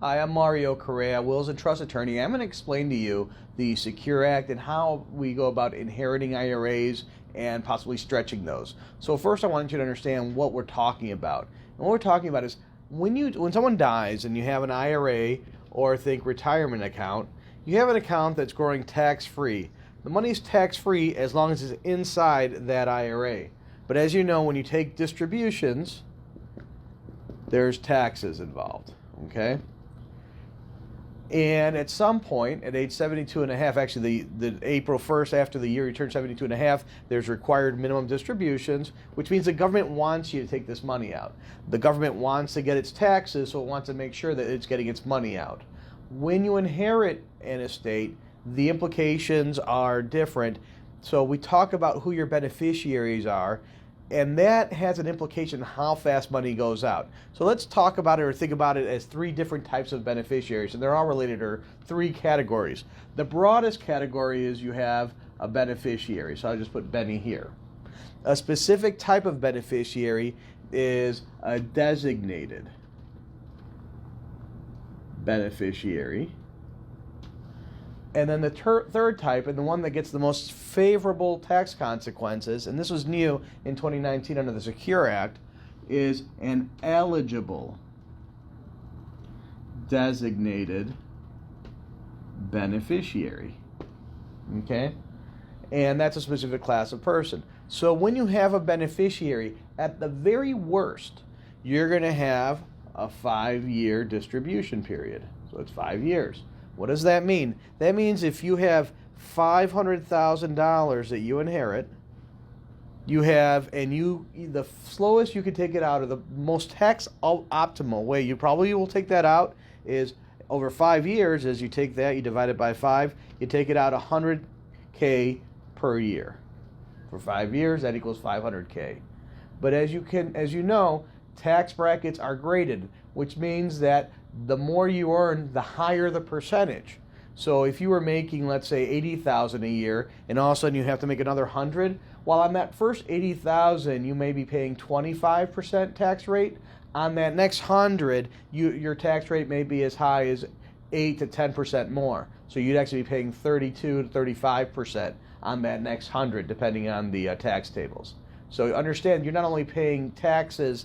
Hi, I'm Mario Correa, Wills and Trust Attorney. I'm going to explain to you the Secure Act and how we go about inheriting IRAs and possibly stretching those. So first I want you to understand what we're talking about. And what we're talking about is when someone dies and you have an IRA or think retirement account, you have an account that's growing tax-free. The money is tax-free as long as it's inside that IRA. But as you know, when you take distributions, there's taxes involved, okay? And at some point, at age 72 and a half, actually the April 1st after the year you turn 72 and a half, there's required minimum distributions, which means the government wants you to take this money out. The government wants to get its taxes, so it wants to make sure that it's getting its money out. When you inherit an estate, the implications are different. So we talk about who your beneficiaries are, and that has an implication on how fast money goes out. So let's talk about it or think about it as three different types of beneficiaries, and they're all related, or three categories. The broadest category is you have a beneficiary, so I'll just put Benny here. A specific type of beneficiary is a designated beneficiary. And then the third type, and the one that gets the most favorable tax consequences, and this was new in 2019 under the Secure Act, is an eligible designated beneficiary. Okay? And that's a specific class of person. So when you have a beneficiary, at the very worst, you're going to have a 5-year distribution period. So it's 5 years. What does that mean? That means if you have $500,000 that you inherit, the slowest you can take it out, or the most tax optimal way you probably will take that out is over 5 years. As you take that, you divide it by 5, you take it out $100K per year. For 5 years, that equals $500K. But as you know, tax brackets are graded, which means that the more you earn, the higher the percentage. So if you were making, let's say, $80,000 a year, and all of a sudden you have to make another $100,000, well, on that first $80,000, you may be paying 25% tax rate. On that next $100,000, your tax rate may be as high as 8 to 10% more. So you'd actually be paying 32 to 35% on that next $100,000, depending on the tax tables. So understand, you're not only paying taxes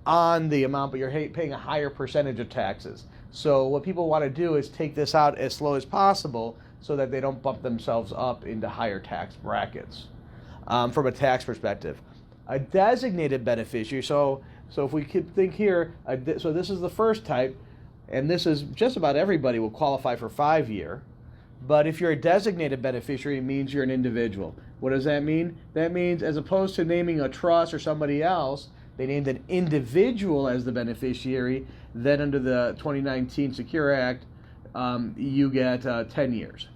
on the amount, but you're paying a higher percentage of taxes. So what people want to do is take this out as slow as possible so that they don't bump themselves up into higher tax brackets from a tax perspective. A designated beneficiary, so if we could think here, so this is the first type, and this is just about everybody will qualify for 5-year. But if you're a designated beneficiary, it means you're an individual. What does that mean? That means, as opposed to naming a trust or somebody else, they named an individual as the beneficiary. Then under the 2019 Secure Act, you get 10 years.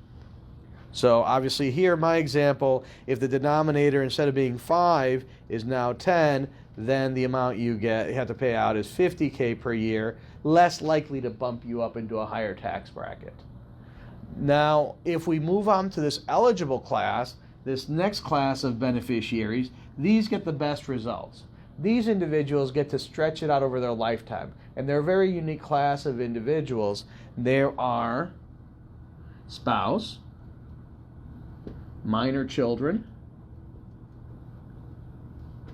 So obviously here, my example, if the denominator instead of being 5 is now 10, then the amount you have to pay out is $50K per year, less likely to bump you up into a higher tax bracket. Now, if we move on to this eligible class, this next class of beneficiaries, these get the best results. These individuals get to stretch it out over their lifetime. And they're a very unique class of individuals. There are spouse, minor children,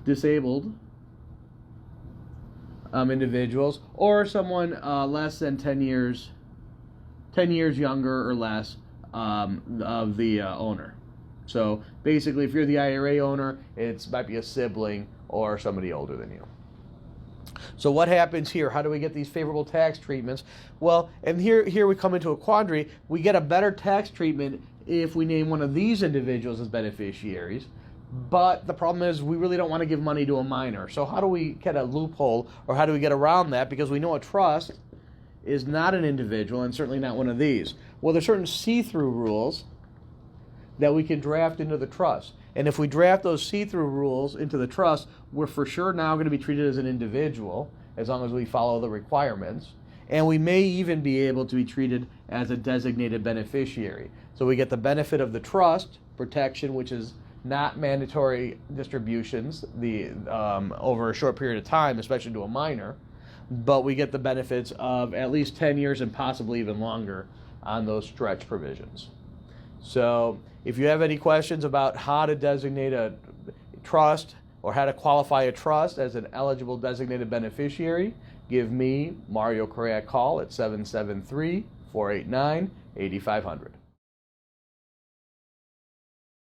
disabled individuals, or someone less than 10 years younger or less of the owner. So basically, if you're the IRA owner, it might be a sibling or somebody older than you. So what happens here? How do we get these favorable tax treatments? Well, and here we come into a quandary. We get a better tax treatment if we name one of these individuals as beneficiaries. But the problem is we really don't want to give money to a minor. So how do we get a loophole, or how do we get around that? Because we know a trust is not an individual, and certainly not one of these. Well, there's certain see-through rules that we can draft into the trust. And if we draft those see-through rules into the trust, we're for sure now going to be treated as an individual, as long as we follow the requirements. And we may even be able to be treated as a designated beneficiary. So we get the benefit of the trust protection, which is not mandatory distributions over a short period of time, especially to a minor. but we get the benefits of at least 10 years and possibly even longer on those stretch provisions. So if you have any questions about how to designate a trust or how to qualify a trust as an eligible designated beneficiary, give me, Mario Correa, a call at 773-489-8500.